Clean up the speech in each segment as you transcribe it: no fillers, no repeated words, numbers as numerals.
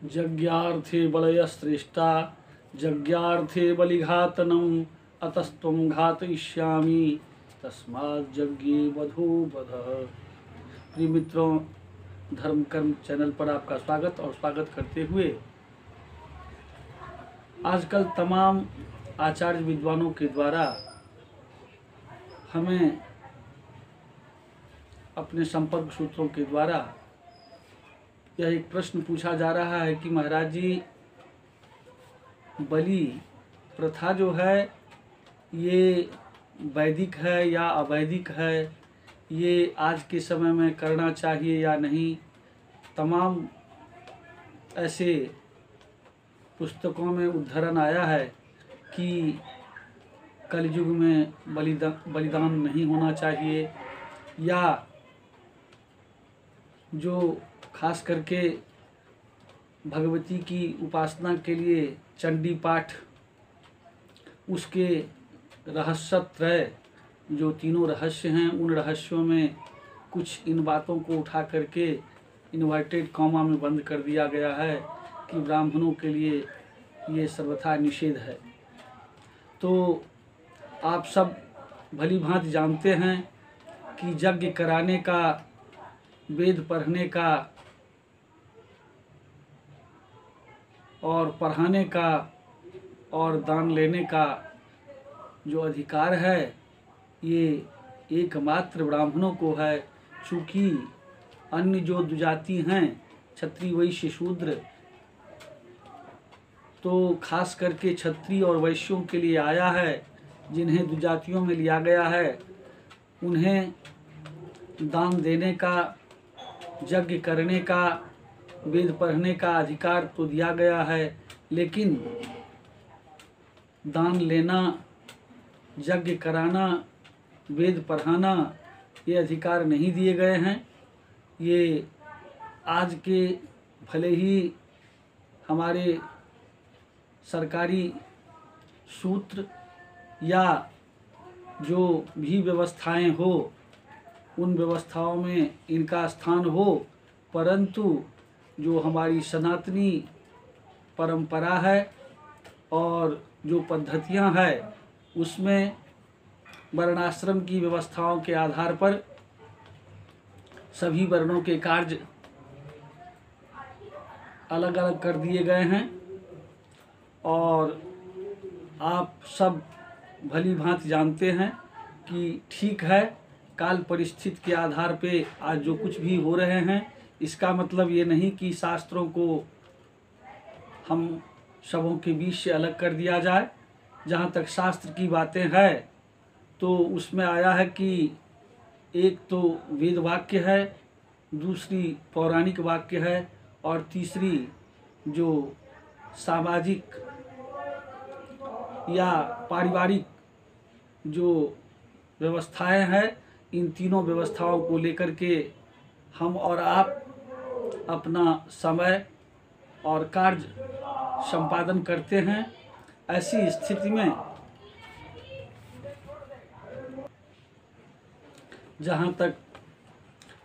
यज्ञार्थे बलयश्रेष्ठा यज्ञार्थे बलिघातनम् अतस्त्वं घातयिष्यामि तस्मात् यज्ञे वधो वधः। प्रिय मित्रों, धर्म कर्म चैनल पर आपका स्वागत और स्वागत करते हुए आजकल तमाम आचार्य विद्वानों के द्वारा हमें अपने संपर्क सूत्रों के द्वारा यह एक प्रश्न पूछा जा रहा है कि महाराज जी, बलि प्रथा जो है ये वैदिक है या अवैदिक है, ये आज के समय में करना चाहिए या नहीं। तमाम ऐसे पुस्तकों में उद्धरण आया है कि कलयुग में बलिदान नहीं होना चाहिए, या जो खास करके भगवती की उपासना के लिए चंडी पाठ, उसके रहस्यत्रय जो तीनों रहस्य हैं, उन रहस्यों में कुछ इन बातों को उठा करके इन्वर्टेड कॉमा में बंद कर दिया गया है कि ब्राह्मणों के लिए ये सर्वथा निषेध है। तो आप सब भली भांति जानते हैं कि यज्ञ कराने का, वेद पढ़ने का और पढ़ाने का और दान लेने का जो अधिकार है ये एकमात्र ब्राह्मणों को है। चूँकि अन्य जो दुजाति हैं, क्षत्रिय वैश्य शूद्र, तो खास करके क्षत्रिय और वैश्यों के लिए आया है, जिन्हें दुजातियों में लिया गया है। उन्हें दान देने का, यज्ञ करने का, वेद पढ़ने का अधिकार तो दिया गया है, लेकिन दान लेना, यज्ञ कराना, वेद पढ़ाना ये अधिकार नहीं दिए गए हैं। ये आज के भले ही हमारे सरकारी सूत्र या जो भी व्यवस्थाएं हो, उन व्यवस्थाओं में इनका स्थान हो, परंतु जो हमारी सनातनी परंपरा है और जो पद्धतियां हैं, उसमें वर्णाश्रम की व्यवस्थाओं के आधार पर सभी वर्णों के कार्य अलग अलग कर दिए गए हैं। और आप सब भली भांति जानते हैं कि ठीक है, काल परिस्थिति के आधार पे आज जो कुछ भी हो रहे हैं, इसका मतलब ये नहीं कि शास्त्रों को हम सबों के बीच से अलग कर दिया जाए। जहाँ तक शास्त्र की बातें हैं तो उसमें आया है कि एक तो वेद वाक्य है, दूसरी पौराणिक वाक्य है, और तीसरी जो सामाजिक या पारिवारिक जो व्यवस्थाएं हैं, इन तीनों व्यवस्थाओं को लेकर के हम और आप अपना समय और कार्य संपादन करते हैं। ऐसी स्थिति में जहाँ तक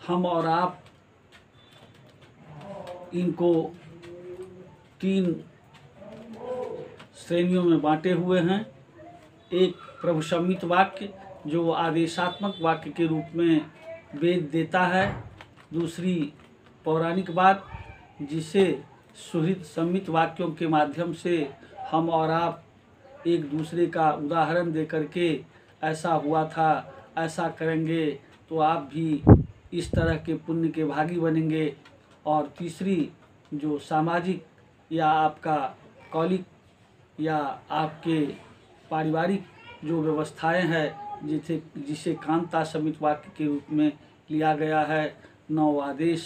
हम और आप इनको 3 श्रेणियों में बांटे हुए हैं। एक प्रभु सम्मित वाक्य जो आदेशात्मक वाक्य के रूप में वेद देता है, दूसरी पौराणिक बात जिसे सुहृद सम्मित वाक्यों के माध्यम से हम और आप एक दूसरे का उदाहरण दे करके ऐसा हुआ था, ऐसा करेंगे तो आप भी इस तरह के पुण्य के भागी बनेंगे। और तीसरी जो सामाजिक या आपका कौलिक या आपके पारिवारिक जो व्यवस्थाएं हैं, जिसे कांता सम्मित वाक्य के रूप में लिया गया है। 9 आदेश,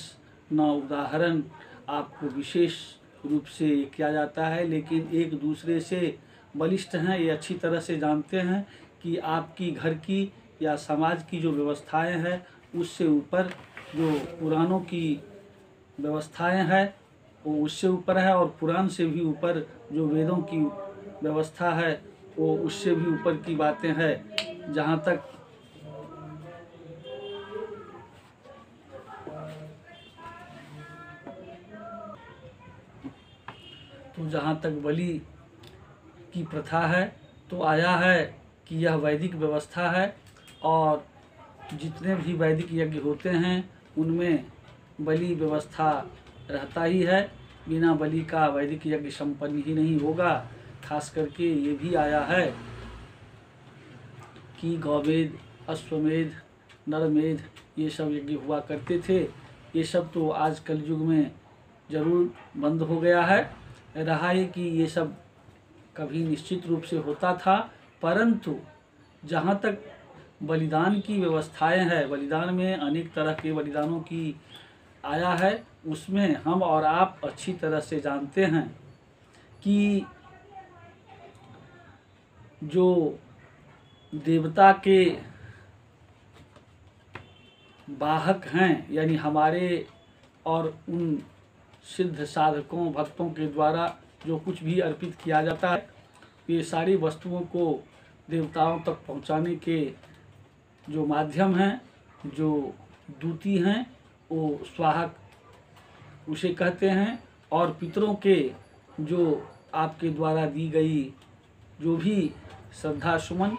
9 उदाहरण आपको विशेष रूप से किया जाता है, लेकिन एक दूसरे से बलिष्ठ हैं। ये अच्छी तरह से जानते हैं कि आपकी घर की या समाज की जो व्यवस्थाएं हैं, उससे ऊपर जो पुराणों की व्यवस्थाएं हैं वो उससे ऊपर है, और पुराण से भी ऊपर जो वेदों की व्यवस्था है वो उससे भी ऊपर की बातें हैं। जहाँ तक तो जहाँ तक बलि की प्रथा है तो आया है कि यह वैदिक व्यवस्था है, और जितने भी वैदिक यज्ञ होते हैं उनमें बलि व्यवस्था रहता ही है। बिना बलि का वैदिक यज्ञ संपन्न ही नहीं होगा। खास करके ये भी आया है कि गौवेद, अश्वमेध, नरमेध ये सब यज्ञ हुआ करते थे। ये सब तो आज कलयुग में जरूर बंद हो गया है। रहा है कि ये सब कभी निश्चित रूप से होता था, परंतु जहाँ तक बलिदान की व्यवस्थाएं हैं, बलिदान में अनेक तरह के बलिदानों की आया है, उसमें हम और आप अच्छी तरह से जानते हैं कि जो देवता के वाहक हैं, यानी हमारे और उन सिद्ध साधकों भक्तों के द्वारा जो कुछ भी अर्पित किया जाता है, ये सारी वस्तुओं को देवताओं तक पहुंचाने के जो माध्यम हैं, जो दूती हैं, वो स्वाहक उसे कहते हैं। और पितरों के जो आपके द्वारा दी गई जो भी श्रद्धा सुमन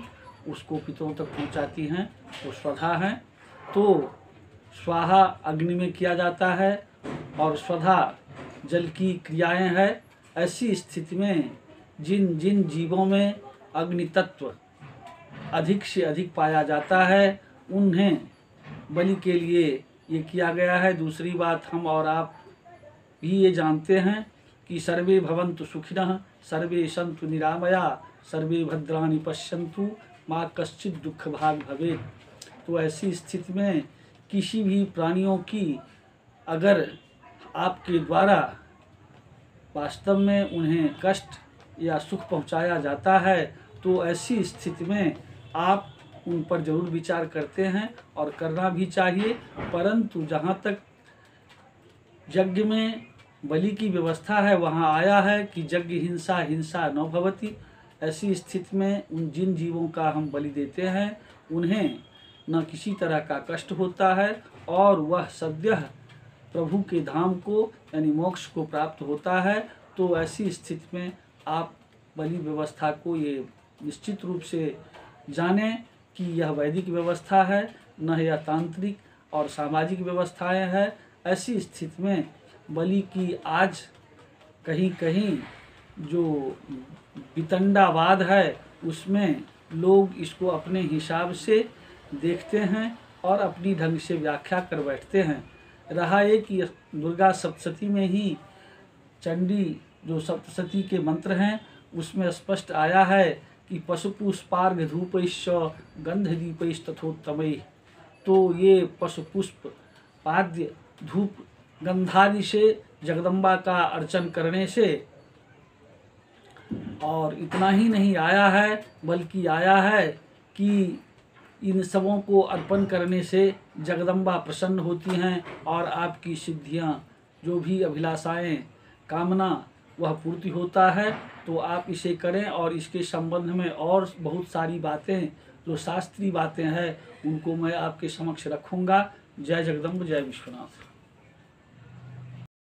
उसको पितरों तक पहुंचाती हैं, वो स्वधा हैं। तो स्वाहा अग्नि में किया जाता है और स्वधा जल की क्रियाएं हैं। ऐसी स्थिति में जिन जिन जीवों में अग्नि तत्व अधिक से अधिक पाया जाता है उन्हें बलि के लिए ये किया गया है। दूसरी बात, हम और आप भी ये जानते हैं कि सर्वे भवन्तु सुखिनः, सर्वे सन्तु निरामया, सर्वे भद्राणि पश्यन्तु, माँ कश्चित् दुःख भाग भवेत्। तो ऐसी स्थिति में किसी भी प्राणियों की अगर आपके द्वारा वास्तव में उन्हें कष्ट या सुख पहुंचाया जाता है तो ऐसी स्थिति में आप उन पर जरूर विचार करते हैं और करना भी चाहिए। परंतु जहाँ तक यज्ञ में बलि की व्यवस्था है वहाँ आया है कि यज्ञ हिंसा हिंसा न भवति। ऐसी स्थिति में उन जिन जीवों का हम बलि देते हैं उन्हें न किसी तरह का कष्ट होता है और वह सद्यः प्रभु के धाम को यानी मोक्ष को प्राप्त होता है। तो ऐसी स्थिति में आप बलि व्यवस्था को ये निश्चित रूप से जानें कि यह वैदिक व्यवस्था है, न यह तांत्रिक और सामाजिक व्यवस्थाएं हैं। ऐसी स्थिति में बलि की आज कहीं कहीं जो वितंडावाद है उसमें लोग इसको अपने हिसाब से देखते हैं और अपनी ढंग से व्याख्या कर बैठते हैं। रहा है कि दुर्गा सप्तशती में ही चंडी जो सप्तशती के मंत्र हैं उसमें स्पष्ट आया है कि पशुपुष्पार्घ धूपैश्च गंधदीपैस्तथोत्तमैः। तो ये पशुपुष्प पाद्य धूप गंधादि से जगदम्बा का अर्चन करने से, और इतना ही नहीं आया है बल्कि आया है कि इन सबों को अर्पण करने से जगदम्बा प्रसन्न होती हैं और आपकी सिद्धियां जो भी अभिलाषाएं कामना वह पूर्ति होता है। तो आप इसे करें और इसके संबंध में और बहुत सारी बातें जो शास्त्रीय बातें हैं उनको मैं आपके समक्ष रखूंगा। जय जगदम्ब, जय विश्वनाथ।